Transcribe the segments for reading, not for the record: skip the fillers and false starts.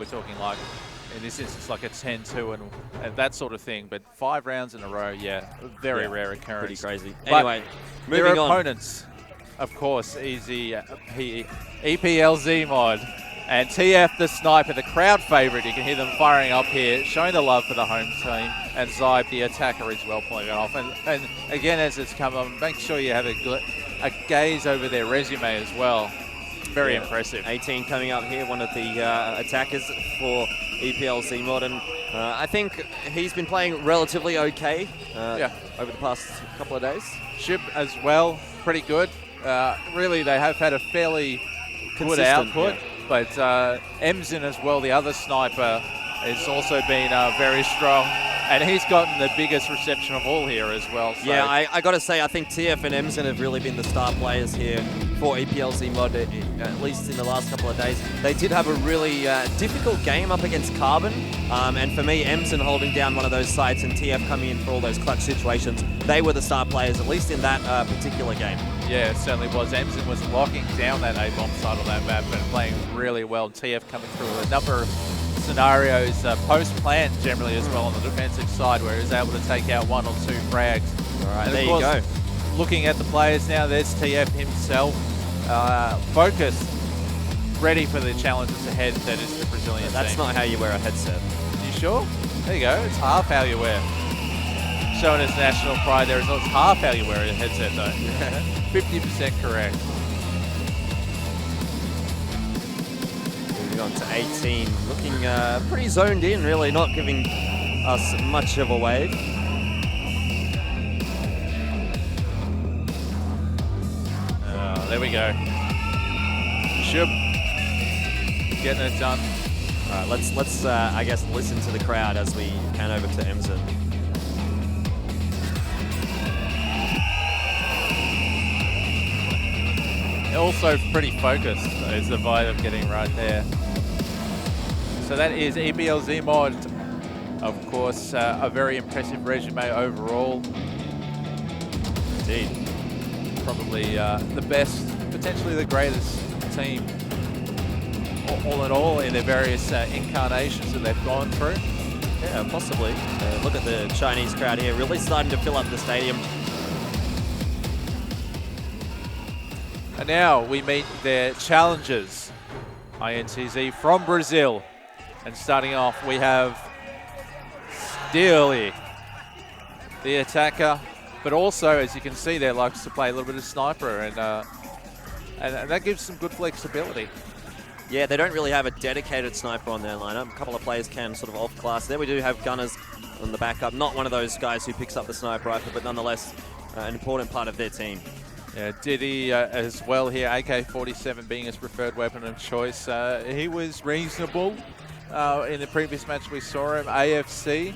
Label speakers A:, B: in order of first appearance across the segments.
A: We're talking like, in this instance, like a 10-2 and that sort of thing. But 5 rounds in a row, very rare occurrence.
B: Pretty crazy.
A: But
B: anyway, moving
A: their
B: on.
A: opponents, of course, easy EPLZ.MOD and TF the Sniper, the crowd favourite. You can hear them firing up here, showing the love for the home team, and Zybe, the attacker, as well, pulling it off. And again, as it's come on, make sure you have a gaze over their resume as well. Very impressive.
B: 18 coming up here, one of the attackers for EPLZ.MOD, and I think he's been playing relatively okay over the past couple of days.
A: Shib as well, pretty good. Really, they have had a fairly good output, but EPLZ as well, the other sniper, has also been very strong, and he's gotten the biggest reception of all here as well. So.
B: Yeah, I got to say, I think TF and EPLZ have really been the star players here for EPLZ.MOD, at least in the last couple of days. They did have a really difficult game up against Carbon, and for me, EPLZ holding down one of those sites and TF coming in for all those clutch situations, they were the star players, at least in that particular game. Yeah,
A: it certainly was. EPLZ was locking down that A-bomb side of that map and playing really well. TF coming through a number of scenarios, post-plant generally as well on the defensive side, where he's able to take out 1 or 2 frags.
B: All right,
A: and
B: there you go.
A: Looking at the players now, there's TF himself, focused, ready for the challenges ahead that is the Brazilian
B: That's
A: team.
B: not how you wear a headset.
A: You sure? There you go, it's half how you wear. Showing us national pride there as well. It's half how you wear a headset though. 50% correct.
B: Moving on to 18, looking pretty zoned in, really not giving us much of a wave.
A: There we go. Shub getting it done.
B: All right, let's I guess listen to the crowd as we pan over to EPLZ.
A: Also pretty focused is the vibe I'm getting right there. So that is EPLZ.MOD. Of course, a very impressive resume overall.
B: Indeed.
A: Probably the best, potentially the greatest team, all in all, in their various incarnations that they've gone through.
B: Yeah, possibly. Look at the Chinese crowd here, really starting to fill up the stadium.
A: And now we meet their challengers, INTZ from Brazil. And starting off, we have Steely, the attacker, but also, as you can see there, likes to play a little bit of sniper, and that gives some good flexibility.
B: Yeah, they don't really have a dedicated sniper on their lineup. A couple of players can sort of off-class. There we do have gunners on the backup. Not one of those guys who picks up the sniper rifle, but nonetheless, an important part of their team.
A: Yeah, Diddy as well here, AK-47 being his preferred weapon of choice. He was reasonable in the previous match we saw him. AFC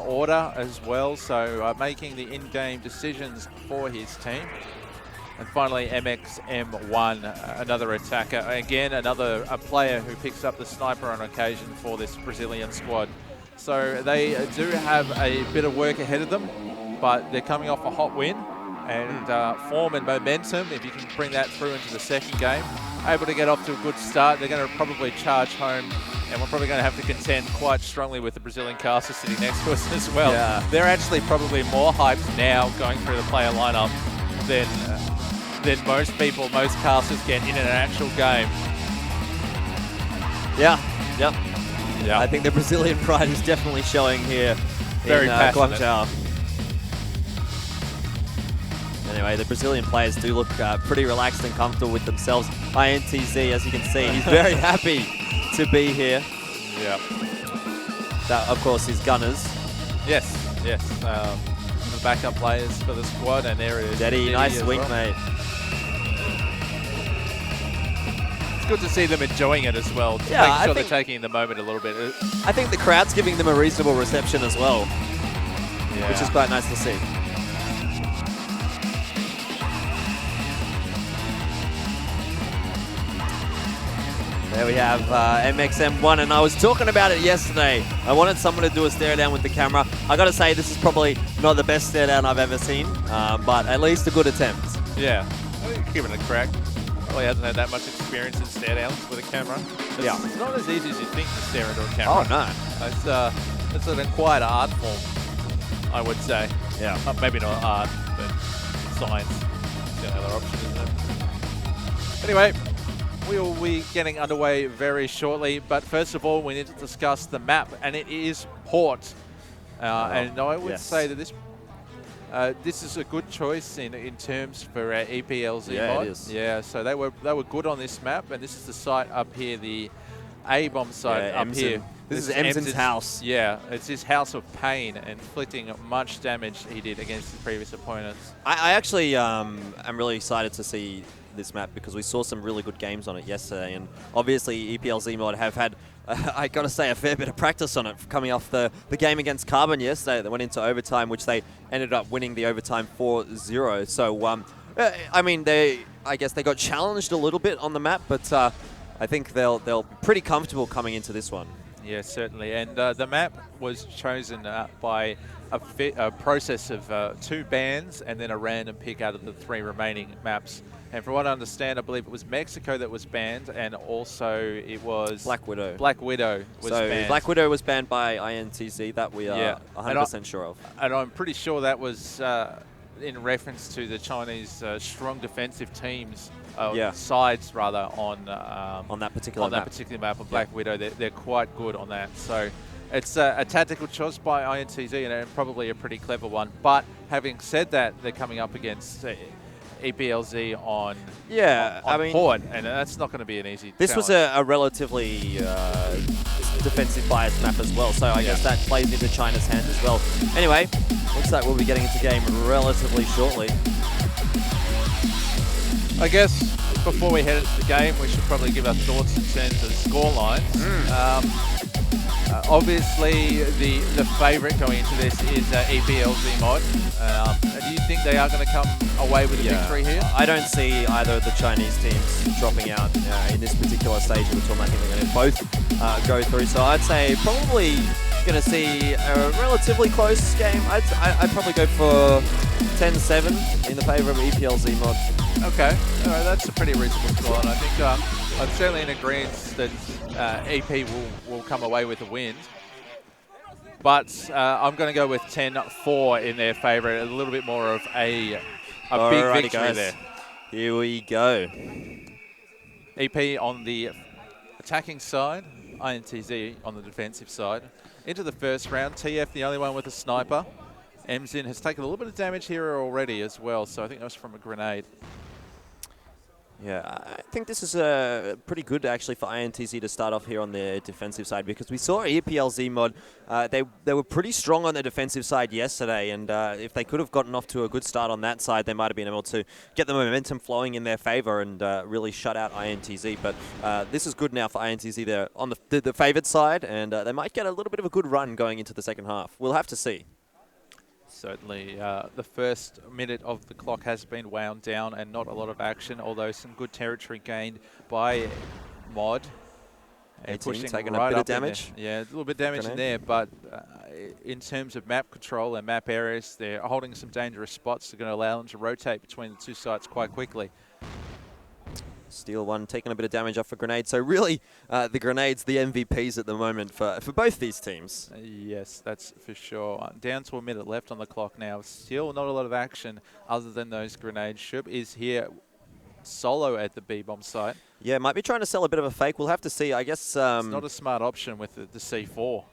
A: order as well, so making the in-game decisions for his team. And finally, MXM1, another attacker. Again, a player who picks up the sniper on occasion for this Brazilian squad. So they do have a bit of work ahead of them, but they're coming off a hot win. And form and momentum, if you can bring that through into the second game, able to get off to a good start. They're going to probably charge home, and we're probably going to have to contend quite strongly with the Brazilian caster sitting next to us as well.
B: Yeah.
A: They're actually probably more hyped now going through the player lineup than most people, most casters get in an actual game.
B: Yeah, yep.
A: Yeah.
B: I think the Brazilian pride is definitely showing here
A: Very
B: in
A: passionate.
B: Guangzhou. Anyway, the Brazilian players do look pretty relaxed and comfortable with themselves. INTZ, as you can see, he's very happy to be here.
A: Yeah.
B: That, of course, is gunners.
A: Yes. The backup players for the squad, and there is
B: Daddy, nice wing, mate.
A: It's good to see them enjoying it as well.
B: Yeah,
A: making sure they're taking the moment a little bit.
B: I think the crowd's giving them a reasonable reception as well,
A: Yeah.
B: which is quite nice to see. There we have MXM1, and I was talking about it yesterday. I wanted someone to do a stare down with the camera. I got to say, this is probably not the best stare down I've ever seen, but at least a good attempt.
A: Yeah, give it a crack. Probably hasn't had that much experience in stare downs with a camera. It's not as easy as you think to stare into a camera.
B: Oh, no.
A: It's an acquired art form, I would say.
B: Yeah.
A: Maybe not art, but science. It's the other option, isn't it? Anyway, we will be getting underway very shortly, but first of all, we need to discuss the map, and it is Port. And I would say that this is a good choice in terms for EPLZ mod.
B: Yeah, it is.
A: Yeah, so they were good on this map, and this is the site up here, the A-bomb site up
B: Emsen.
A: here.
B: This is Emsen's house.
A: Yeah, it's his house of pain, and inflicting much damage he did against his previous opponents.
B: I actually am really excited to see this map because we saw some really good games on it yesterday, and obviously EPLZ.MOD have had, I gotta say, a fair bit of practice on it coming off the game against Carbon yesterday that went into overtime, which they ended up winning the overtime 4-0. So, I mean, I guess they got challenged a little bit on the map, but I think they'll be pretty comfortable coming into this one.
A: Yeah, certainly. And the map was chosen by a process of 2 bans and then a random pick out of the 3 remaining maps. And from what I understand, I believe it was Mexico that was banned, and also it was
B: Black Widow.
A: Black Widow was banned.
B: Black Widow was banned by INTZ, that we are 100% sure of.
A: And I'm pretty sure that was in reference to the Chinese strong defensive teams, sides rather, on
B: that particular map.
A: On Black Widow. They're quite good on that. So it's a tactical choice by INTZ, and probably a pretty clever one. But having said that, they're coming up against EPLZ on Port, and that's not going to be an easy
B: This
A: challenge.
B: was a relatively defensive biased map as well, so I guess that plays into China's hands as well. Anyway, looks like we'll be getting into game relatively shortly.
A: I guess before we head into the game, we should probably give our thoughts in terms of score lines. Obviously, the favourite going into this is EPLZ.MOD. Do you think they are going to come away with a victory here?
B: I don't see either of the Chinese teams dropping out in this particular stage of the tournament. I think they're going to both go through. So I'd say probably going to see a relatively close game. I'd probably go for 10-7 in the favour of EPLZ.MOD.
A: Okay, all right, that's a pretty reasonable score, and I think I'm certainly in agreement that EP will come away with a win. But I'm going to go with 10-4 in their favour, a little bit more of a big victory
B: guys.
A: there.
B: Here we go.
A: EP on the attacking side, INTZ on the defensive side. Into the first round, TF the only one with a sniper. Emsen has taken a little bit of damage here already as well, so I think that was from a grenade.
B: Yeah, I think this is pretty good actually for INTZ to start off here on the defensive side, because we saw EPLZ.MOD, they were pretty strong on the defensive side yesterday, and if they could have gotten off to a good start on that side, they might have been able to get the momentum flowing in their favor and really shut out INTZ. But this is good now for INTZ. They're on the favored side, and they might get a little bit of a good run going into the second half. We'll have to see.
A: Certainly, the first minute of the clock has been wound down and not a lot of action, although some good territory gained by MOD.
B: And
A: pushing
B: taking
A: right
B: a bit
A: up
B: of damage.
A: Yeah, a little bit of damage in there, but in terms of map control and map areas, they're holding some dangerous spots. They're going to allow them to rotate between the 2 sites quite quickly.
B: Steel one taking a bit of damage off a grenade. So really, the grenades, the MVPs at the moment for both these teams.
A: Yes, that's for sure. Down to a minute left on the clock now. Still not a lot of action other than those grenades. Shub is here solo at the B-bomb site.
B: Yeah, might be trying to sell a bit of a fake. We'll have to see. I guess
A: it's not a smart option with the C4.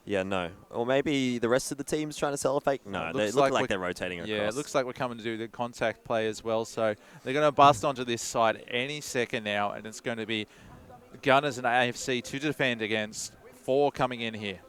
B: Yeah, no. Or maybe the rest of the team's trying to sell a fake? No, they look like they're rotating across.
A: Yeah, it looks like we're coming to do the contact play as well. So they're going to bust onto this side any second now, and it's going to be Gunners and AFC to defend against 4 coming in here.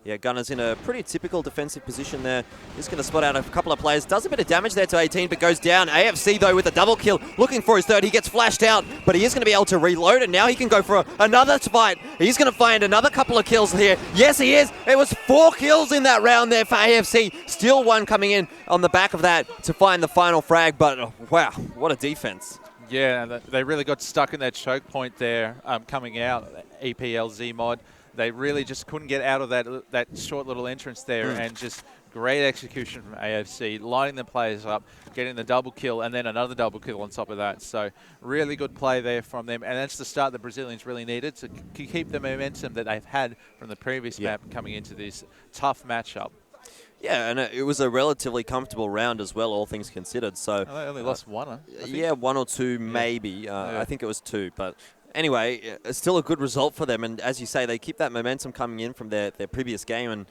B: Yeah, Gunner's in a pretty typical defensive position there. He's going to spot out a couple of players. Does a bit of damage there to 18, but goes down. AFC, though, with a double kill, looking for his third. He gets flashed out, but he is going to be able to reload, and now he can go for another fight. He's going to find another couple of kills here. Yes, he is. It was 4 kills in that round there for AFC. Still one coming in on the back of that to find the final frag, but wow, what a defense.
A: Yeah, they really got stuck in that choke point there coming out, EPLZ.MOD. They really just couldn't get out of that short little entrance there and just Great execution from AFC, lining the players up, getting the double kill, and then another double kill on top of that. So really good play there from them. And that's the start the Brazilians really needed to keep the momentum that they've had from the previous map coming into this tough matchup.
B: Yeah, and it was a relatively comfortable round as well, all things considered. So
A: they only lost one, I think.
B: Yeah, 1 or 2 maybe. I think it was 2, but anyway, it's still a good result for them. And as you say, they keep that momentum coming in from their previous game. And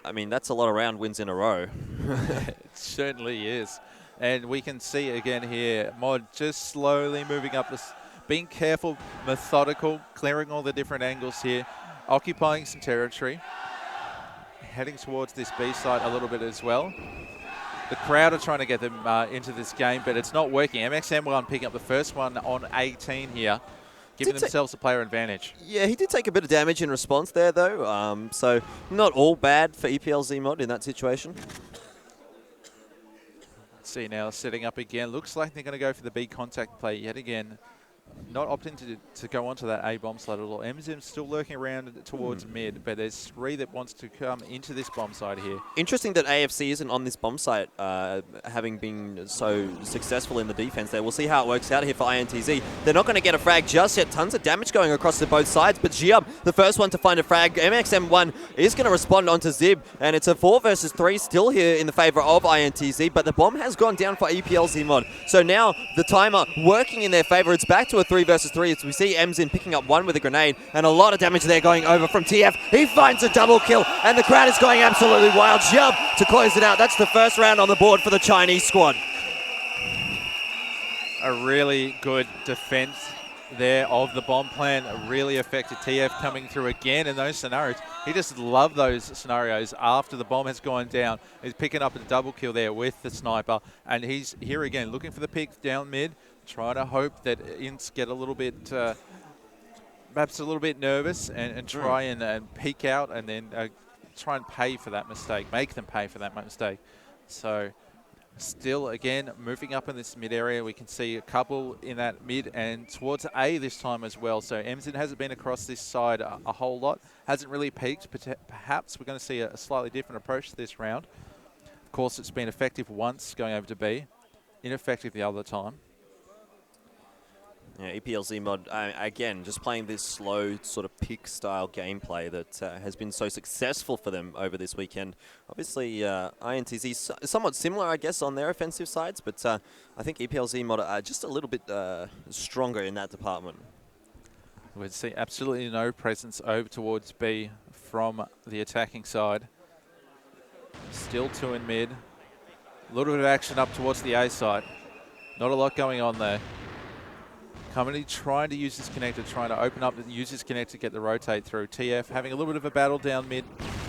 B: I mean, that's a lot of round wins in a row.
A: It certainly is. And we can see again here, Mod just slowly moving up this, being careful, methodical, clearing all the different angles here, occupying some territory, heading towards this B side a little bit as well. The crowd are trying to get them into this game, but it's not working. MXM1 picking up the first one on 18 here, giving themselves a player advantage.
B: Yeah, he did take a bit of damage in response there, though. So not all bad for EPLZ.MOD in that situation.
A: Let's see now, setting up again. Looks like they're going to go for the B contact play yet again. Not opting to go onto that A bomb side at all. MZM's still lurking around towards mid, but there's 3 that wants to come into this bomb side here.
B: Interesting that AFC isn't on this bomb site, having been so successful in the defense there. We'll see how it works out here for INTZ. They're not going to get a frag just yet. Tons of damage going across to both sides, but Giab, the first one to find a frag. MXM1 is going to respond onto Zib, and it's a 4 versus 3 still here in the favor of INTZ, but the bomb has gone down for EPLZ.MOD. So now the timer working in their favor. It's back to a 3 versus 3 as we see MZin picking up 1 with a grenade, and a lot of damage there going over from TF. He finds a double kill, and the crowd is going absolutely wild. Jump to close it out. That's the first round on the board for the Chinese squad.
A: A really good defense there of the bomb plan. Really effective. TF coming through again in those scenarios. He just loved those scenarios after the bomb has gone down. He's picking up a double kill there with the sniper, and he's here again looking for the pick down mid, trying to hope that INTZ get a little bit, perhaps a little bit nervous and try and peek out and then try and pay for that mistake, make them pay for that mistake. So still, again, moving up in this mid area, we can see a couple in that mid and towards A this time as well. So MZ hasn't been across this side a whole lot, hasn't really peaked. Perhaps we're going to see a slightly different approach to this round. Of course, it's been effective once going over to B, ineffective the other time.
B: Yeah, EPLZ.MOD, again, just playing this slow sort of pick-style gameplay that has been so successful for them over this weekend. Obviously, INTZ somewhat similar, I guess, on their offensive sides, but I think EPLZ.MOD are just a little bit stronger in that department.
A: We'd see absolutely no presence over towards B from the attacking side. Still 2 in mid. A little bit of action up towards the A side. Not a lot going on there. Company trying to use this connector, trying to open up and use this connector to get the rotate through. TF having a little bit of a battle down mid,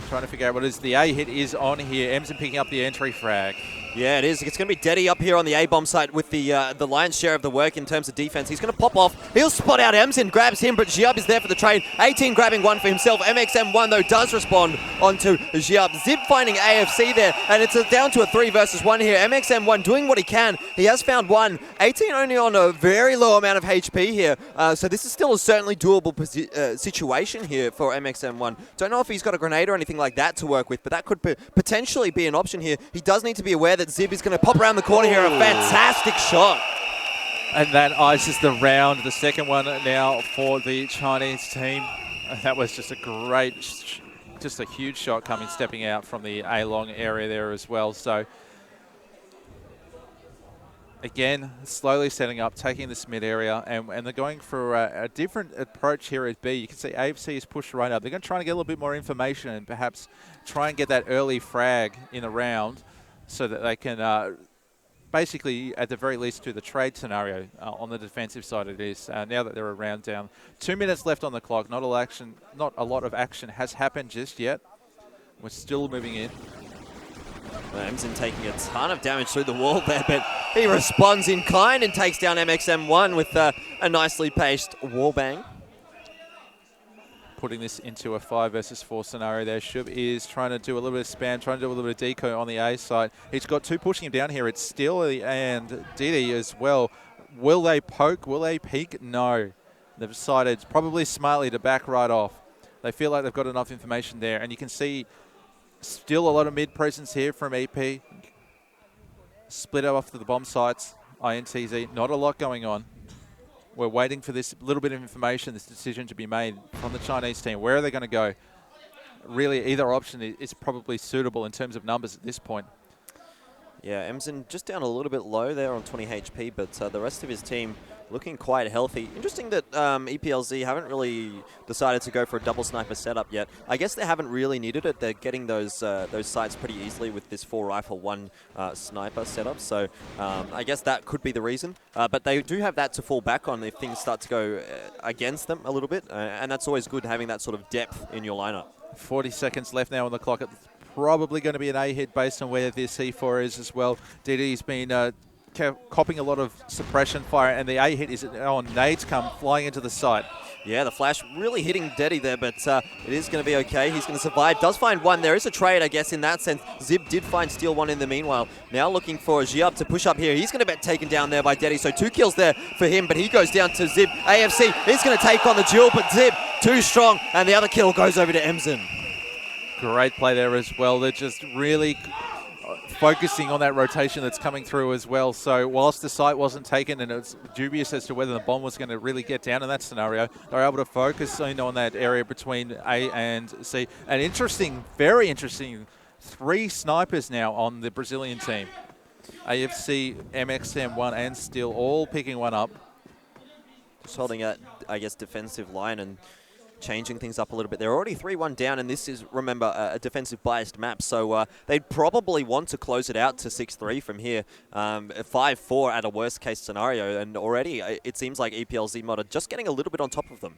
A: trying to figure out what it is. The A hit is on here. Emson picking up the entry frag.
B: Yeah, it is. It's going to be Deddy up here on the A-bomb site with the lion's share of the work in terms of defense. He's going to pop off. He'll spot out Emson, grabs him, but Giab is there for the trade. 18 grabbing 1 for himself. MXM1, though, does respond onto Giab. Zip finding AFC there, and it's down to a 3 versus 1 here. MXM1 doing what he can. He has found 1. 18 only on a very low amount of HP here, so this is still a certainly doable situation here for MXM1. Don't know if he's got a grenade or anything like that to work with, but that could potentially be an option here. He does need to be aware that Zib is going to pop around the corner here. A fantastic shot.
A: And that ices the round. The second one now for the Chinese team. That was just a great, just a huge shot coming, stepping out from the A-long area there as well. So again, slowly setting up, taking this mid area, and they're going for a different approach here at B. You can see AFC is pushed right up. They're going to try and get a little bit more information and perhaps try and get that early frag in the round so that they can basically, at the very least, do the trade scenario on the defensive side it is. Now that they're a round down. 2 minutes left on the clock. Not a lot of action has happened just yet. We're still moving in.
B: Emson taking a ton of damage through the wall there, but he responds in kind and takes down MXM1 with a nicely paced wallbang.
A: Putting this into a 5 versus 4 scenario there. Shub is trying to do a little bit of spam, trying to do a little bit of decoy on the A side. He's got 2 pushing him down here. It's Steely and Diddy as well. Will they poke? Will they peek? No. They've decided probably smartly to back right off. They feel like they've got enough information there, and you can see Still a lot of mid presence here from EP. Split off to the bomb sites. INTZ, not a lot going on. We're waiting for this little bit of information, this decision to be made from the Chinese team. Where are they going to go? Really, either option is probably suitable in terms of numbers at this point.
B: Yeah, EPLZ just down a little bit low there on 20 HP, but the rest of his team looking quite healthy. Interesting that EPLZ haven't really decided to go for a double sniper setup yet. I guess they haven't really needed it. They're getting those sites pretty easily with this 4 rifle, 1 sniper setup. So I guess that could be the reason. But they do have that to fall back on if things start to go against them a little bit. And that's always good, having that sort of depth in your lineup.
A: 40 seconds left now on the clock. It's probably going to be an A hit based on where this C4 is as well. DD's been copping a lot of suppression fire, and the A hit is on. Nades come flying into the site.
B: Yeah, the flash really hitting Deddy there, but it is going to be okay. He's going to survive. Does find one. There is a trade, I guess, in that sense. Zib did find steal one in the meanwhile. Now looking for Jiab to push up here. He's going to get taken down there by Deddy. So 2 kills there for him, but he goes down to Zib. AFC is going to take on the duel, but Zib too strong, and the other kill goes over to EPLZ.
A: Great play there as well. They're just really focusing on that rotation that's coming through as well. So whilst the site wasn't taken and it's dubious as to whether the bomb was going to really get down in that scenario, they're able to focus on that area between A and C. An interesting, very interesting 3 snipers now on the Brazilian team. AFC, MXM1 and Steel all picking one up.
B: Just holding a, I guess, defensive line and changing things up a little bit. They're already 3-1 down, and this is, remember, a defensive biased map, so they'd probably want to close it out to 6-3 from here. 5-4 at a worst case scenario, and already it seems like EPLZ.MOD are just getting a little bit on top of them.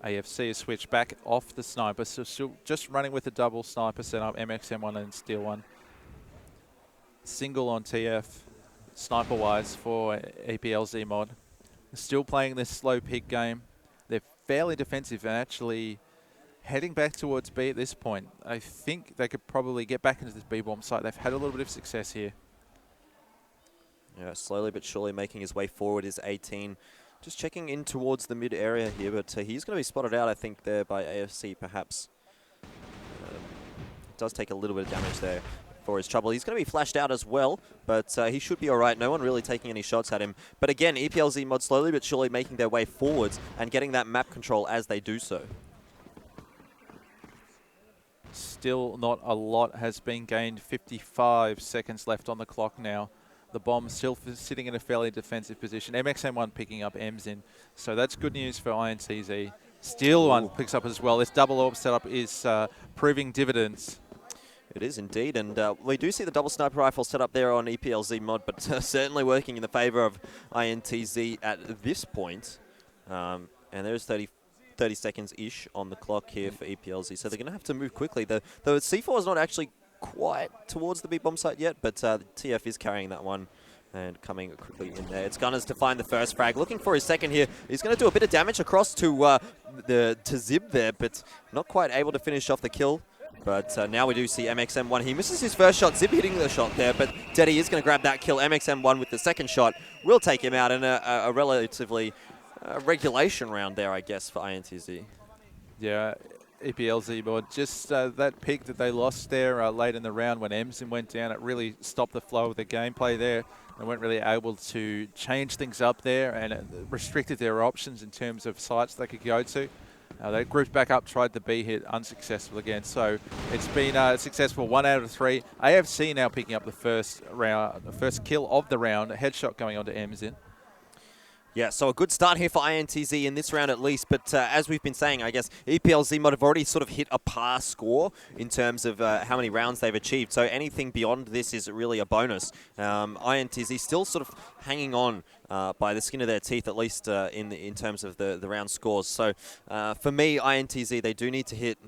A: AFC has switched back off the sniper, so still just running with a double sniper setup, MXM1 and Steel 1. Single on TF, sniper-wise for EPLZ.MOD. Still playing this slow pick game. They're fairly defensive and actually heading back towards B at this point. I think they could probably get back into this B-bomb site. They've had a little bit of success here.
B: Yeah, slowly but surely making his way forward is 18. Just checking in towards the mid area here, but he's going to be spotted out, I think, there by AFC perhaps. Does take a little bit of damage there for his trouble. He's going to be flashed out as well, but he should be all right. No one really taking any shots at him. But again, EPLZ.MOD slowly but surely making their way forwards and getting that map control as they do so.
A: Still not a lot has been gained. 55 seconds left on the clock now. The bomb still sitting in a fairly defensive position. MXM1 picking up EPLZ, so that's good news for INTZ. Steel 1 picks up as well. This double orb setup is proving dividends.
B: It is indeed, and we do see the double sniper rifle set up there on EPLZ.MOD, but certainly working in the favor of INTZ at this point. And there's 30 seconds-ish on the clock here for EPLZ, so they're going to have to move quickly. The C4 is not actually quite towards the B-bomb site yet, but TF is carrying that one and coming quickly in there. It's Gunners to find the first frag. Looking for his second here. He's going to do a bit of damage across to Zib there, but not quite able to finish off the kill. But now we do see MXM1. He misses his first shot. Zib hitting the shot there, but Deddy is going to grab that kill. MXM1 with the second shot will take him out in a relatively regulation round there, I guess, for INTZ.
A: Yeah, EPLZ.MOD. Just that pick that they lost there late in the round when EPLZ went down, it really stopped the flow of the gameplay there. They weren't really able to change things up there, and it restricted their options in terms of sites they could go to. They grouped back up, tried the B hit, unsuccessful again. So it's been successful 1 out of 3. AFC now picking up the first round, the first kill of the round. A headshot going on to EPLZ.
B: Yeah, so a good start here for INTZ in this round at least, but as we've been saying, I guess EPLZ.MOD have already sort of hit a par score in terms of how many rounds they've achieved, so anything beyond this is really a bonus. INTZ still sort of hanging on by the skin of their teeth, at least in terms of the round scores. So for me, INTZ, they do need to hit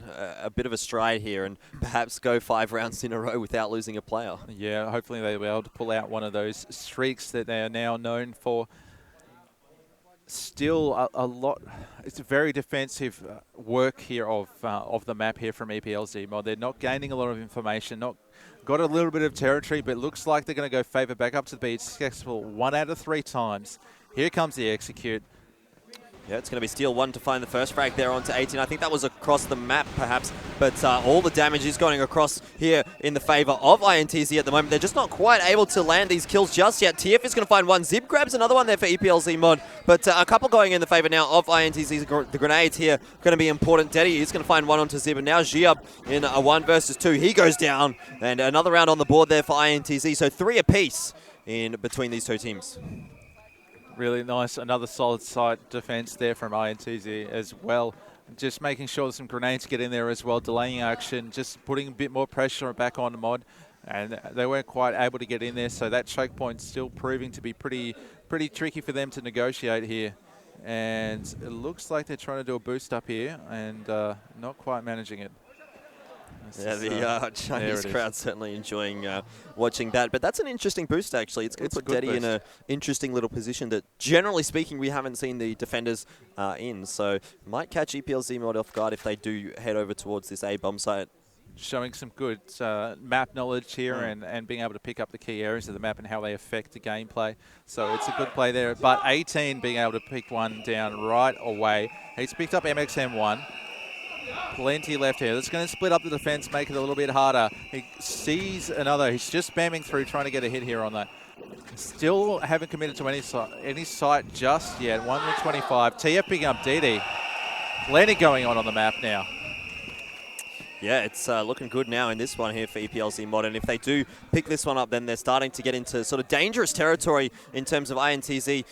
B: a bit of a stride here and perhaps go 5 rounds in a row without losing a player.
A: Yeah, hopefully they'll be able to pull out one of those streaks that they are now known for. Still a lot. It's a very defensive work here of the map here from EPLZ.MOD. They're not gaining a lot of information. Got a little bit of territory, but looks like they're going to go favor back up to the B. It's successful 1 out of 3 times. Here comes the execute.
B: Yeah, it's going to be Steel 1 to find the first frag there onto 18. I think that was across the map, perhaps, but all the damage is going across here in the favor of INTZ at the moment. They're just not quite able to land these kills just yet. TF is going to find one. Zib grabs another one there for EPLZ.MOD, but a couple going in the favor now of INTZ. The grenades here going to be important. Deddy is going to find one onto Zib, and now Giab in a 1 versus 2. He goes down, and another round on the board there for INTZ. So 3 apiece in between these two teams.
A: Really nice. Another solid site defense there from INTZ as well. Just making sure some grenades get in there as well, delaying action, just putting a bit more pressure back on the mod. And they weren't quite able to get in there, so that choke point's still proving to be pretty tricky for them to negotiate here. And it looks like they're trying to do a boost up here and not quite managing it.
B: Yeah, the Chinese crowd certainly enjoying watching that. But that's an interesting boost, actually. It's going to put Deddy in an interesting little position that, generally speaking, we haven't seen the defenders in. So might catch EPLZ.MOD off guard if they do head over towards this A bomb site.
A: Showing some good map knowledge here and being able to pick up the key areas of the map and how they affect the gameplay. So it's a good play there. But 18 being able to pick one down right away. He's picked up MXM1. Plenty left here. That's going to split up the defense, make it a little bit harder. He sees another. He's just spamming through, trying to get a hit here on that. Still haven't committed to any site just yet. 1-25. TF picking up DD. Plenty going on the map now.
B: Yeah, it's looking good now in this one here for EPLZ.MOD, and if they do pick this one up, then they're starting to get into sort of dangerous territory in terms of INTZ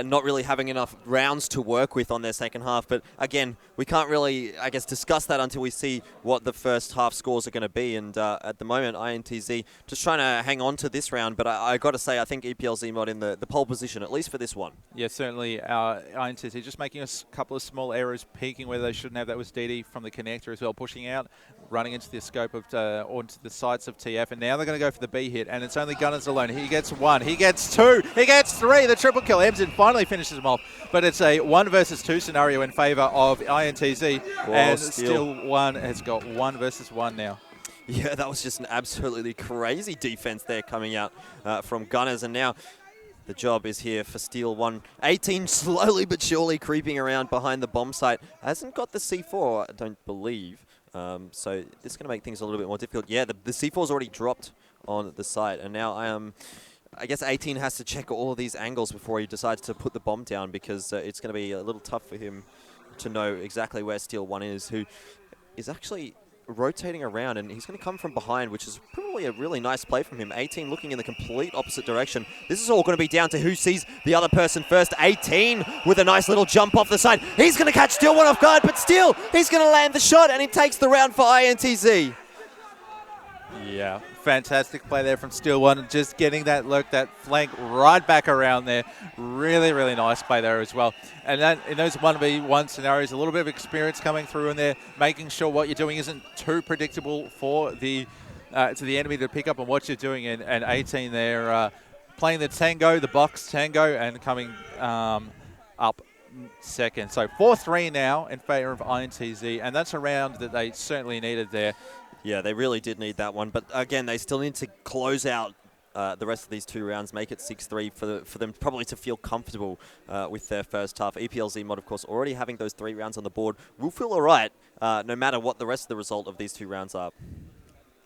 B: not really having enough rounds to work with on their second half. But again, we can't really, I guess, discuss that until we see what the first half scores are going to be. And at the moment, INTZ just trying to hang on to this round. But I got to say, I think EPLZ.MOD in the pole position, at least for this one.
A: Yeah, certainly. INTZ just making a couple of small errors, peaking where they shouldn't have. That was DD from the connector as well, pushing out, running into the scope of, onto the sights of TF, and now they're going to go for the B hit, and it's only Gunners alone. He gets 1, he gets 2, he gets 3, the triple kill. Emsen finally finishes him off, but it's a 1 versus 2 scenario in favor of INTZ, and Steel 1 has got 1 versus 1 now.
B: Yeah, that was just an absolutely crazy defense there coming out from Gunners, and now the job is here for Steel 1. 18 slowly but surely creeping around behind the bomb site. Hasn't got the C4, I don't believe. So this is going to make things a little bit more difficult. Yeah, the C4's already dropped on the site, and now I guess 18 has to check all of these angles before he decides to put the bomb down, because it's going to be a little tough for him to know exactly where Steel 1 is, who is actually rotating around, and he's going to come from behind, which is probably a really nice play from him. 18 looking in the complete opposite direction. This is all going to be down to who sees the other person first. 18 with a nice little jump off the side. He's going to catch Steel 1 off guard, but still, he's going to land the shot, and he takes the round for INTZ.
A: Yeah, fantastic play there from Steel 1, just getting that flank right back around there. Really, really nice play there as well. And that, in those 1v1 scenarios, a little bit of experience coming through in there, making sure what you're doing isn't too predictable for the to the enemy to pick up on what you're doing. And 18 there playing the tango, the box tango, and coming up second. So 4-3 now in favor of INTZ, and that's a round that they certainly needed there.
B: Yeah, they really did need that one. But again, they still need to close out the rest of these 2 rounds, make it 6-3 for them probably to feel comfortable with their first half. EPLZ.MOD, of course, already having those 3 rounds on the board, will feel all right no matter what the rest of the result of these 2 rounds are.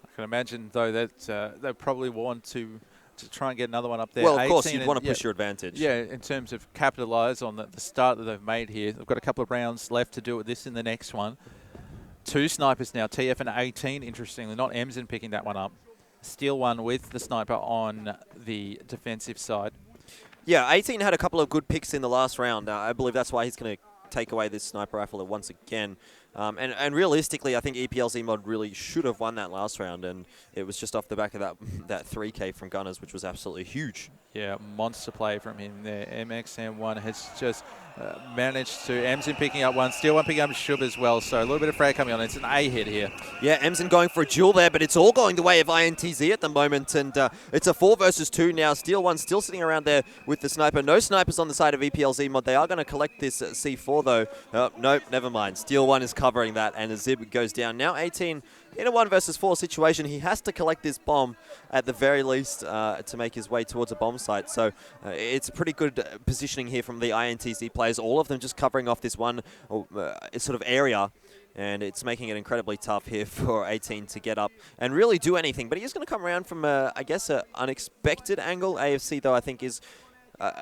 A: I can imagine, though, that they probably want to try and get another one up there.
B: Well, of course, you'd want to push your advantage.
A: Yeah, in terms of capitalise on the start that they've made here. They've got a couple of rounds left to do with this in the next one. 2 snipers now, TF and 18, interestingly, not Emsen picking that one up. Steel 1 with the sniper on the defensive side.
B: Yeah, 18 had a couple of good picks in the last round. I believe that's why he's going to take away this sniper rifle once again. And realistically, I think EPLZ.MOD really should have won that last round, and it was just off the back of that 3K from Gunners, which was absolutely huge. Yeah, monster play from him there. MXM1 has just managed to, Emsen picking up 1, Steel 1 picking up Shub as well, so a little bit of frag coming on. It's an A hit here. Yeah, Emsen going for a duel there, but it's all going the way of INTZ at the moment, and it's a 4 versus 2 now. Steel 1 still sitting around there with the sniper. No snipers on the side of EPLZ.MOD. They are going to collect this C4 though. Nope, never mind. Steel 1 is covering that, and a Zib goes down. Now 18 in a 1 versus 4 situation, he has to collect this bomb at the very least to make his way towards a bomb site. So it's a pretty good positioning here from the INTZ players, all of them just covering off this one sort of area. And it's making it incredibly tough here for 18 to get up and really do anything. But he is going to come around from, I guess, an unexpected angle. AFC, though, I think is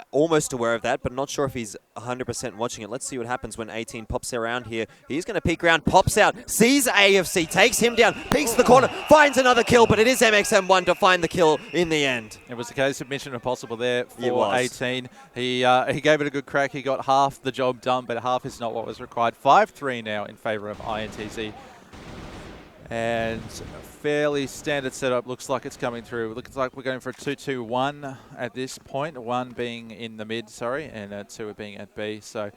B: almost aware of that, but not sure if he's 100% watching it. Let's see what happens when 18 pops around here. He's going to peek around, pops out, sees AFC, takes him down, peeks the corner, finds another kill, but it is MXM1 to find the kill in the end.
A: It was a case of mission impossible there for 18. He gave it a good crack. He got half the job done, but half is not what was required. 5-3 now in favor of INTZ. And fairly standard setup. Looks like it's coming through. Looks like we're going for a 2-2-1 at this point. 1 being in the mid, sorry, and 2 being at B. So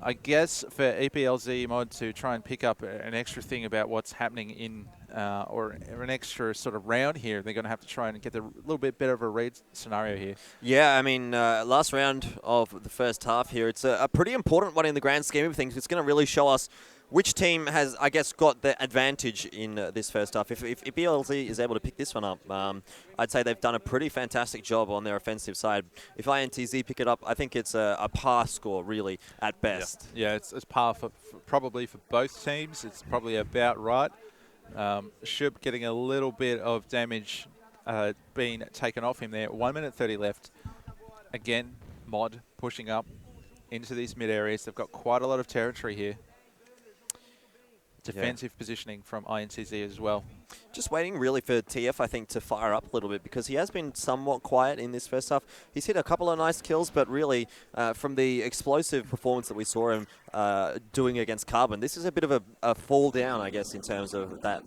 A: I guess for EPLZ.MOD to try and pick up an extra thing about what's happening in, or an extra sort of round here, they're going to have to try and get a little bit better of a read scenario here.
B: Yeah, I mean, last round of the first half here, it's a pretty important one in the grand scheme of things. It's going to really show us which team has, I guess, got the advantage in this first half. If EPLZ is able to pick this one up, I'd say they've done a pretty fantastic job on their offensive side. If INTZ pick it up, I think it's a par score, really, at best.
A: Yeah, it's par for probably for both teams. It's probably about right. Shub getting a little bit of damage being taken off him there. 1 minute 30 left. Again, Mod pushing up into these mid areas. They've got quite a lot of territory here. Defensive positioning from INTZ as well.
B: Just waiting really for TF, I think, to fire up a little bit because he has been somewhat quiet in this first half. He's hit a couple of nice kills, but really from the explosive performance that we saw him doing against Carbon, this is a bit of a fall down, I guess, in terms of that.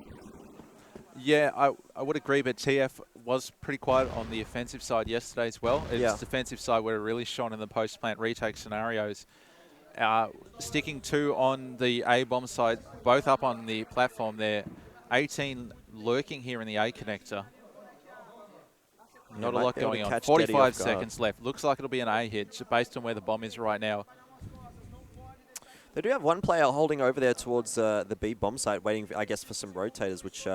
A: Yeah, I would agree, but TF was pretty quiet on the offensive side yesterday as well. It's defensive side where it really shone in the post-plant retake scenarios. Sticking 2 on the A-bomb side, both up on the platform there. 18 lurking here in the A connector. Not a lot going on. 45 seconds left. Looks like it'll be an A hit based on where the bomb is right now.
B: They do have one player holding over there towards the B bomb site, waiting, I guess, for some rotators, which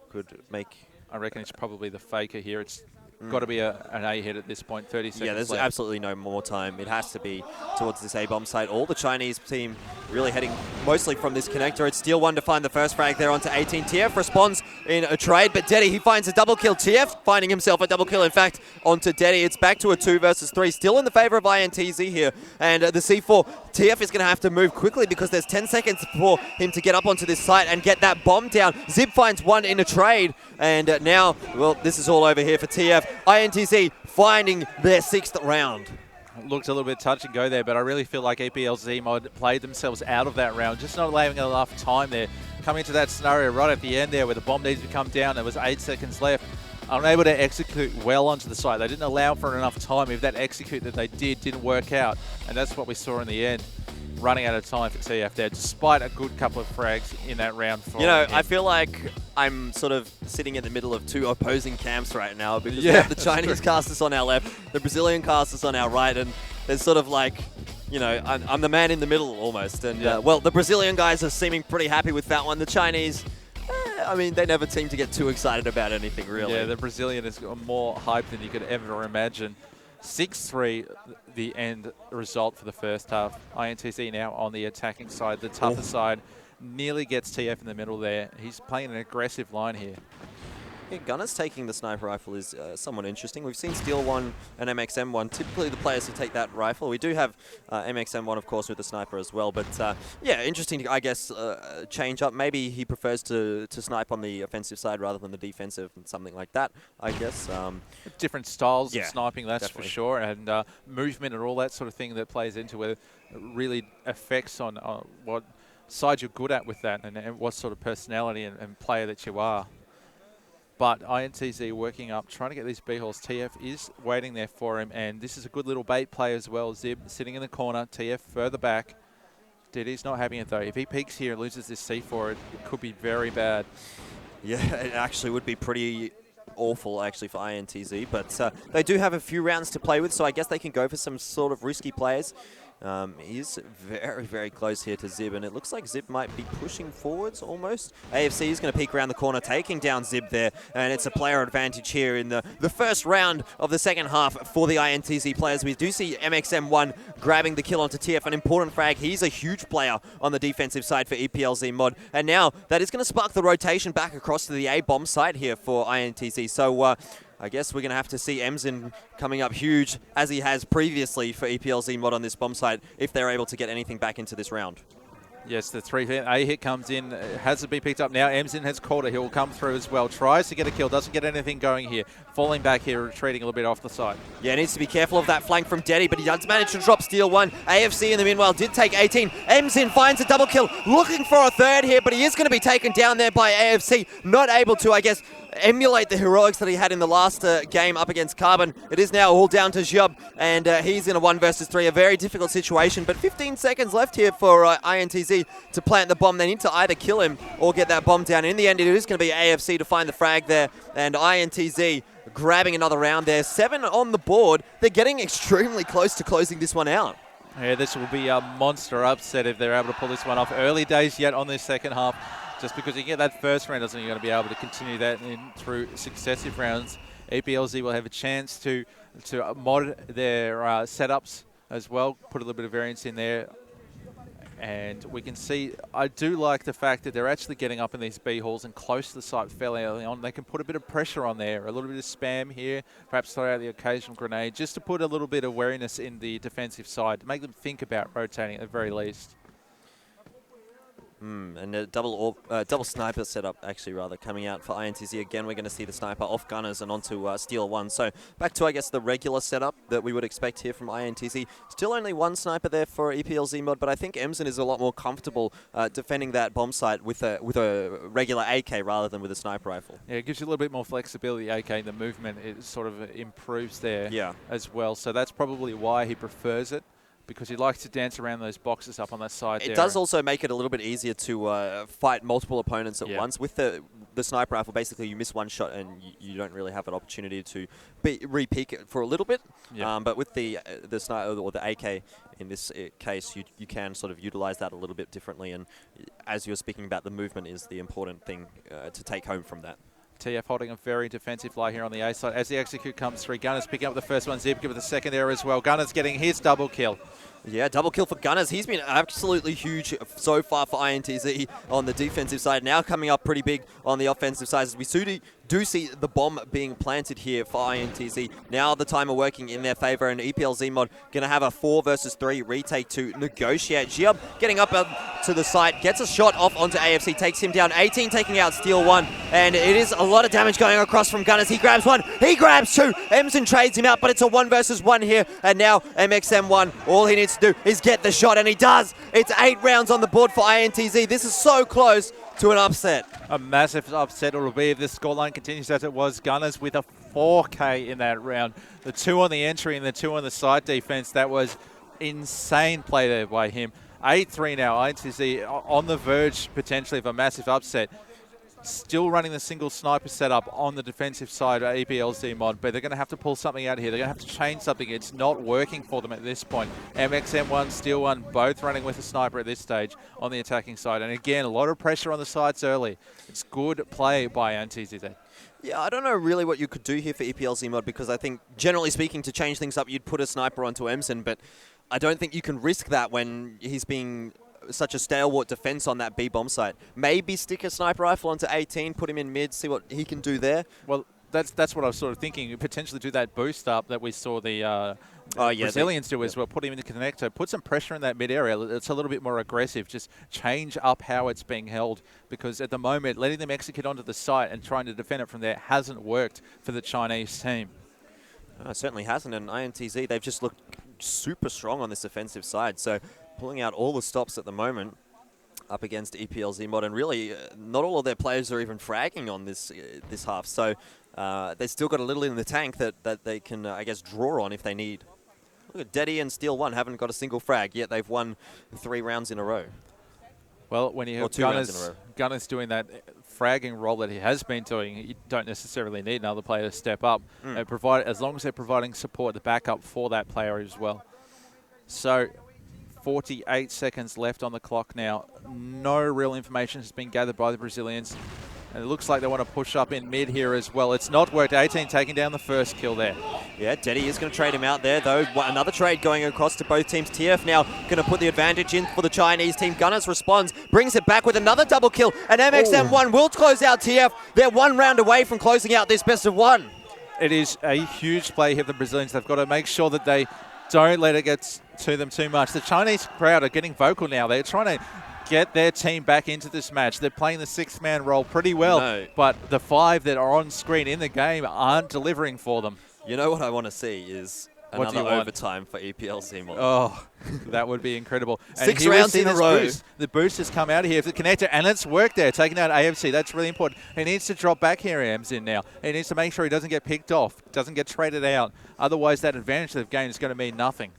B: could make...
A: I reckon it's probably the faker here. It's got to be an A hit at this point. 30 seconds
B: Yeah, there's
A: left.
B: absolutely no more time. It has to be towards this A-bomb site. All the Chinese team really heading mostly from this connector. It's Steel 1 to find the first frag there onto 18. TF responds in a trade, but Deddy, he finds a double kill. TF finding himself a double kill, in fact, onto Deddy. It's back to a 2 versus 3, still in the favor of INTZ here. And the C4, TF is going to have to move quickly because there's 10 seconds for him to get up onto this site and get that bomb down. Zip finds 1 in a trade, and now, well, this is all over here for TF. INTZ finding their 6th round.
A: Looked a little bit touch and go there, but I really feel like EPLZ.MOD played themselves out of that round, just not allowing enough time there. Coming into that scenario right at the end there where the bomb needs to come down, there was 8 seconds left. Unable to execute well onto the site. They didn't allow for enough time. If that execute that they didn't work out, and that's what we saw in the end. Running out of time for TF there, despite a good couple of frags in that round.
B: You know, I feel like I'm sort of sitting in the middle of 2 opposing camps right now because we have the Chinese casters on our left, the Brazilian casters on our right, and there's sort of like, you know, I'm the man in the middle almost. And, well, the Brazilian guys are seeming pretty happy with that one. The Chinese, I mean, they never seem to get too excited about anything, really.
A: Yeah, the Brazilian is more hype than you could ever imagine. 6-3, the end result for the first half. INTZ now on the attacking side, the tougher side. Nearly gets TF in the middle there. He's playing an aggressive line here.
B: Yeah, Gunners taking the sniper rifle is somewhat interesting. We've seen Steel 1 and MXM1, typically the players who take that rifle. We do have MXM1, of course, with the sniper as well. But, yeah, interesting to, I guess, change up. Maybe he prefers to snipe on the offensive side rather than the defensive and something like that, I guess.
A: Different styles of sniping, that's for sure. And movement and all that sort of thing that plays into it really affects on what side you're good at with that and what sort of personality and player that you are. But INTZ working up, trying to get these B-halls. TF is waiting there for him, and this is a good little bait play as well. Zib sitting in the corner, TF further back. Diddy's not having it though. If he peeks here and loses this C4, it could be very bad.
B: Yeah, it actually would be pretty awful actually for INTZ, but they do have a few rounds to play with, so I guess they can go for some sort of risky plays. He's very, very close here to Zib, and it looks like Zib might be pushing forwards almost. AFC is going to peek around the corner, taking down Zib there, and it's a player advantage here in the first round of the second half for the INTZ players. We do see MXM1 grabbing the kill onto TF, an important frag. He's a huge player on the defensive side for EPLZ.MOD, and now that is going to spark the rotation back across to the A-bomb side here for INTZ. So, I guess we're going to have to see EPLZ coming up huge, as he has previously for EPLZ.MOD on this bomb site, if they're able to get anything back into this round.
A: Yes, the 3-hit hit comes in, hasn't been picked up now. EPLZ has caught it, he will come through as well. Tries to get a kill, doesn't get anything going here. Falling back here, retreating a little bit off the side.
B: Yeah, needs to be careful of that flank from Deddy, but he does manage to drop Steel 1. AFC in the meanwhile did take 18. EPLZ finds a double kill, looking for a third here, but he is going to be taken down there by AFC. Not able to, I guess, emulate the heroics that he had in the last game up against Carbon. It is now all down to Zhub, and he's in a 1 versus 3, a very difficult situation, but 15 seconds left here for INTZ to plant the bomb. They need to either kill him or get that bomb down. In the end, it is going to be AFC to find the frag there, and INTZ grabbing another round there. 7 on the board. They're getting extremely close to closing this one out.
A: Yeah, this will be a monster upset if they're able to pull this one off. Early days yet on this second half. Just because you get that first round doesn't mean you're going to be able to continue that through successive rounds. EPLZ will have a chance to mod their setups as well, put a little bit of variance in there. And we can see, I do like the fact that they're actually getting up in these B halls and close to the site fairly early on. They can put a bit of pressure on there, a little bit of spam here, perhaps throw out the occasional grenade, just to put a little bit of wariness in the defensive side, to make them think about rotating at the very least.
B: And a double sniper setup, actually, rather, coming out for INTZ. Again, we're going to see the sniper off Gunners and onto Steel 1. So back to, I guess, the regular setup that we would expect here from INTZ. Still only 1 sniper there for EPLZ.MOD, but I think EPLZ is a lot more comfortable defending that bomb site with a regular AK rather than with a sniper rifle.
A: Yeah, it gives you a little bit more flexibility. AK, the movement, it sort of improves there as well. So that's probably why he prefers it, because he likes to dance around those boxes up on that side there.
B: It does also make it a little bit easier to fight multiple opponents at once. With the sniper rifle, basically you miss 1 shot and you don't really have an opportunity to re-peek it for a little bit. But with the sniper or the AK in this case, you can sort of utilize that a little bit differently. And as you were speaking about, the movement is the important thing to take home from that.
A: TF holding a very defensive lie here on the A side. As the execute comes through, Gunners picking up the first one. Zib give it the second there as well. Gunners getting his double kill.
B: Yeah, double kill for Gunners. He's been absolutely huge so far for INTZ on the defensive side. Now coming up pretty big on the offensive side, as we do see the bomb being planted here for INTZ. Now the timer working in their favor, and EPLZ.MOD going to have a 4 versus 3 retake to negotiate. Giab getting up to the site, gets a shot off onto AFC, takes him down. 18 taking out Steel 1, and it is a lot of damage going across from Gunners. He grabs 1, he grabs 2. EPLZ trades him out, but it's a 1 versus 1 here, and now MXM1, all he needs to do is get the shot, and he does. It's 8 rounds on the board for INTZ. This is so close to an upset.
A: A massive upset it will be if this scoreline continues as it was. Gunners with a 4K in that round. The 2 on the entry and the 2 on the side defense. That was insane play there by him. 8-3 now. INTZ on the verge potentially of a massive upset. Still running the single sniper setup on the defensive side of EPLZ.MOD, but they're going to have to pull something out here. They're going to have to change something. It's not working for them at this point. MXM1, Steel 1, both running with a sniper at this stage on the attacking side. And again, a lot of pressure on the sides early. It's good play by INTZ.
B: Yeah, I don't know really what you could do here for EPLZ.MOD, because I think, generally speaking, to change things up, you'd put a sniper onto EPLZ, but I don't think you can risk that when he's being such a stalwart defense on that B bomb site. Maybe stick a sniper rifle onto 18, put him in mid, see what he can do there.
A: Well, that's what I was sort of thinking. Potentially do that boost up that we saw the Brazilians do as well. Put him in the connector, put some pressure in that mid area. It's a little bit more aggressive. Just change up how it's being held, because at the moment, letting them execute onto the site and trying to defend it from there hasn't worked for the Chinese team.
B: It certainly hasn't, and INTZ, they've just looked super strong on this offensive side. So pulling out all the stops at the moment up against EPLZ.MOD, and really not all of their players are even fragging on this half. So they've still got a little in the tank that they can, I guess, draw on if they need. Look at Deddy and Steel 1 haven't got a single frag, yet they've won 3 rounds in a row.
A: Well, when you have Gunners doing that fragging role that he has been doing, you don't necessarily need another player to step up. As long as they're providing support, the backup for that player as well. So 48 seconds left on the clock now. No real information has been gathered by the Brazilians. And it looks like they want to push up in mid here as well. It's not worked. 18 taking down the first kill there.
B: Yeah, Deddy is going to trade him out there, though. Another trade going across to both teams. TF now going to put the advantage in for the Chinese team. Gunners responds, brings it back with another double kill. And MXM1 will close out TF. They're 1 round away from closing out this best of 1.
A: It is a huge play here for the Brazilians. They've got to make sure that they don't let it get to them too much. The Chinese crowd are getting vocal now. They're trying to get their team back into this match. They're playing the 6-man role pretty well, but the 5 that are on screen in the game aren't delivering for them.
B: You know what I want to see is another overtime for EPLZ.MOD.
A: Oh, that would be incredible.
B: 6 rounds in a row.
A: The boost has come out of here for the connector, and it's worked there, taking out AFC. That's really important. He needs to drop back here, EMZ now. He needs to make sure he doesn't get picked off, doesn't get traded out. Otherwise, that advantage they've gained is going to mean nothing.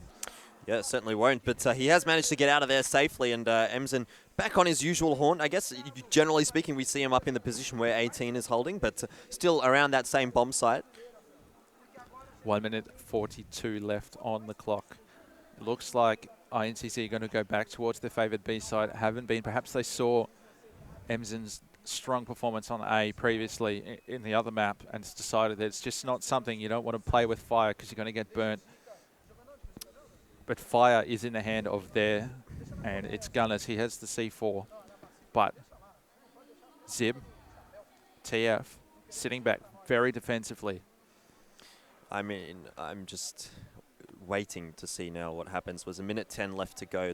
B: Yeah, it certainly won't, but he has managed to get out of there safely, and EMZ back on his usual haunt. I guess, generally speaking, we see him up in the position where 18 is holding, but still around that same bomb site.
A: 1 minute 42 left on the clock. It looks like INTZ are going to go back towards their favoured B side. Haven't been. Perhaps they saw EMZ's strong performance on A previously in the other map and it's decided that it's just not something you don't want to play with fire because you're going to get burnt. But fire is in the hand of there, and it's Gunners. He has the C4, but Zib, TF, sitting back very defensively.
B: I mean, I'm just waiting to see now what happens. Was a minute 10 left to go.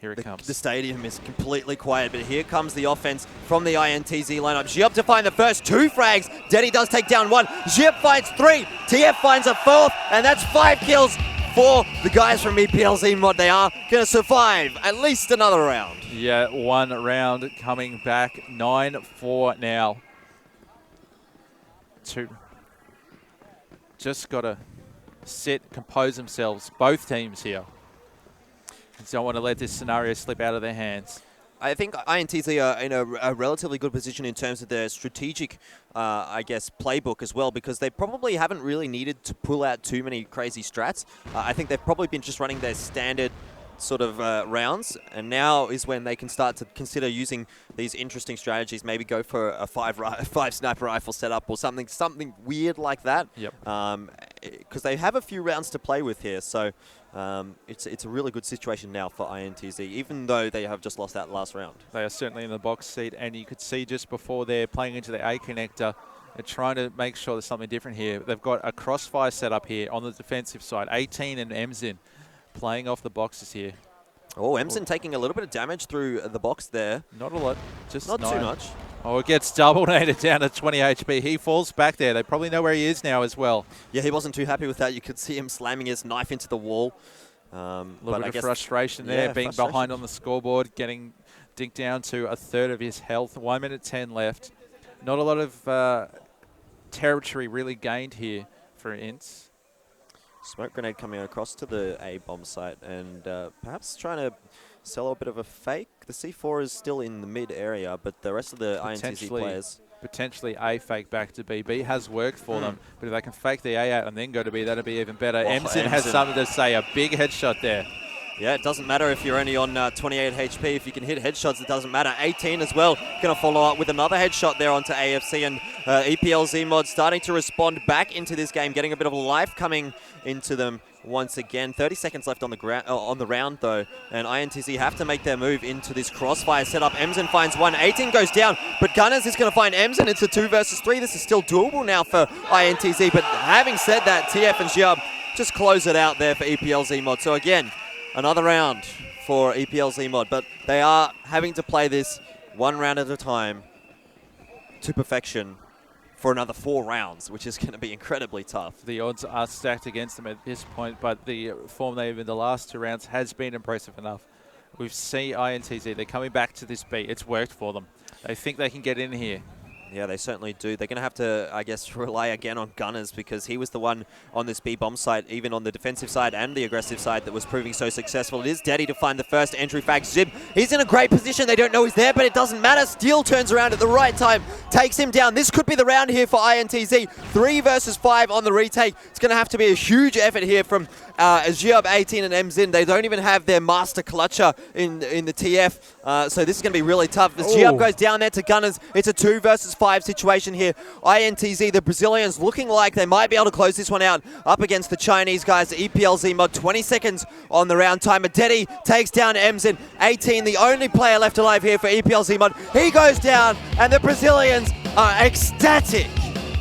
A: Here it comes.
B: The stadium is completely quiet, but here comes the offense from the INTZ lineup. Xiop to find the first 2 frags. Deddy does take down 1. Xiop finds 3. TF finds a 4th, and that's 5 kills for the guys from EPLZ.MOD. They are going to survive at least another round.
A: Yeah, 1 round coming back. 9-4 now. 2. Just got to sit, compose themselves. Both teams here. Don't want to let this scenario slip out of their hands.
B: I think INTZ are in a relatively good position in terms of their strategic, I guess, playbook as well, because they probably haven't really needed to pull out too many crazy strats. I think they've probably been just running their standard sort of rounds, and now is when they can start to consider using these interesting strategies. Maybe go for a 5 sniper rifle setup or something weird like that.
A: Yep.
B: Because they have a few rounds to play with here, so it's a really good situation now for INTZ, even though they have just lost that last round.
A: They are certainly in the box seat, and you could see just before they're playing into the A connector, they're trying to make sure there's something different here. They've got a crossfire set up here on the defensive side. 18 and EMZ playing off the boxes here.
B: Oh, EMZ taking a little bit of damage through the box there.
A: Not a lot, just
B: not too much.
A: Oh, it gets double-nated down to 20 HP. He falls back there. They probably know where he is now as well.
B: Yeah, he wasn't too happy with that. You could see him slamming his knife into the wall.
A: A little bit of frustration there, being behind on the scoreboard, getting dinked down to 1/3 of his health. 1 minute 10 left. Not a lot of territory really gained here for INTZ.
B: Smoke grenade coming across to the A bomb site and perhaps trying to sell a bit of a fake. The C4 is still in the mid area, but the rest of the INTZ players...
A: Potentially A fake back to B. B has worked for them, but if they can fake the A out and then go to B, that'd be even better. EMZ has something to say. A big headshot there. Yeah,
B: it doesn't matter if you're only on 28 HP. If you can hit headshots, it doesn't matter. 18 as well. Going to follow up with another headshot there onto AFC. And EPLZ.MOD starting to respond back into this game, getting a bit of life coming into them once again. 30 seconds left on the round, though. And INTZ have to make their move into this crossfire setup. EMZ finds 1. 18 goes down, but Gunners is going to find EMZ. It's a 2 versus 3. This is still doable now for INTZ. But having said that, TF and Xiop just close it out there for EPLZ.MOD. So again, another round for EPLZ.MOD, but they are having to play this 1 round at a time to perfection for another 4 rounds, which is going to be incredibly tough.
A: The odds are stacked against them at this point, but the form they've in the last 2 rounds has been impressive enough. We've seen INTZ, they're coming back to this B. It's worked for them. They think they can get in here.
B: Yeah, they certainly do. They're going to have to, I guess, rely again on Gunners because he was the one on this B bomb site, even on the defensive side and the aggressive side, that was proving so successful. It is Deddy to find the first entry frag. Zib, he's in a great position. They don't know he's there, but it doesn't matter. Steel turns around at the right time takes him down. This could be the round here for INTZ. 3 versus 5 on the retake. It's going to have to be a huge effort here from Ziob18 and MZin. They don't even have their master clutcher in the TF, so this is going to be really tough. As Ziob goes down there to Gunners, it's a 2 versus 5 situation here. INTZ, the Brazilians, looking like they might be able to close this one out up against the Chinese guys. The EPLZ.MOD, 20 seconds on the round timer. Dedi takes down MZin. 18, the only player left alive here for EPLZ.MOD. He goes down, and the Brazilians are ecstatic.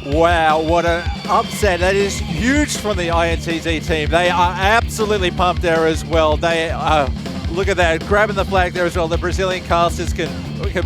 A: Wow, what an upset. That is huge from the INTZ team. They are absolutely pumped there as well. They look at that, grabbing the flag there as well. The Brazilian casters can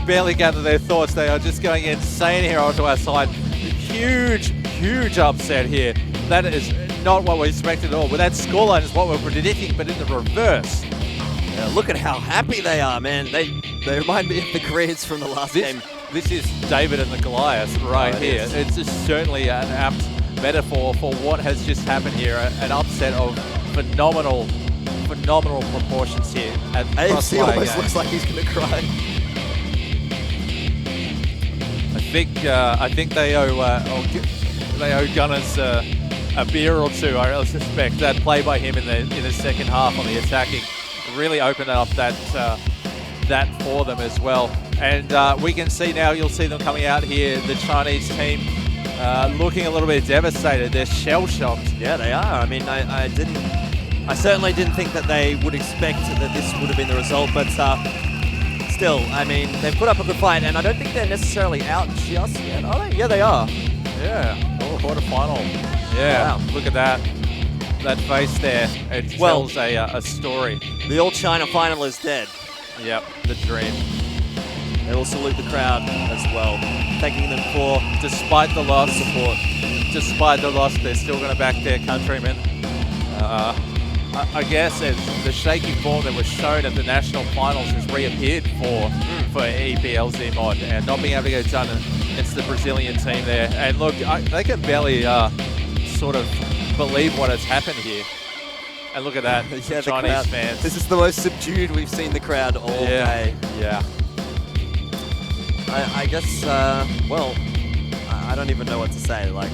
A: barely gather their thoughts. They are just going insane here onto our side. Huge, huge upset here. That is not what we expected at all. But that scoreline is what we're predicting, but in the reverse.
B: Yeah, look at how happy they are, man. They remind me of the Koreans from the last game.
A: This is David and the Goliath right here. It's just certainly an apt metaphor for what has just happened here. An upset of phenomenal proportions here.
B: AFC almost looks like he's going to cry.
A: I think they owe Gunners a beer or two. I really suspect that play by him in the second half on the attacking really opened up that for them as well. And we can see now, you'll see them coming out here, the Chinese team looking a little bit devastated. They're shell-shocked.
B: Yeah, they are. I mean, I certainly didn't think that they would expect that this would have been the result, but still, I mean, they've put up a good fight, and I don't think they're necessarily out just yet, are they? Yeah, they are.
A: Yeah, quarterfinal. Yeah, wow. Look at that. That face there, it tells a story.
B: The All-China final is dead.
A: Yep, the dream.
B: They will salute the crowd as well, thanking them for
A: despite the loss
B: support.
A: Despite the loss, they're still going to back their countrymen. I guess the shaky form that was shown at the national finals has reappeared for EPLZ.MOD, and not being able to get done against the Brazilian team there. And look, they can barely sort of believe what has happened here. And look at that,
B: yeah,
A: Chinese fans.
B: This is the most subdued we've seen the crowd all day.
A: Yeah.
B: I guess, well, I don't even know what to say. Like,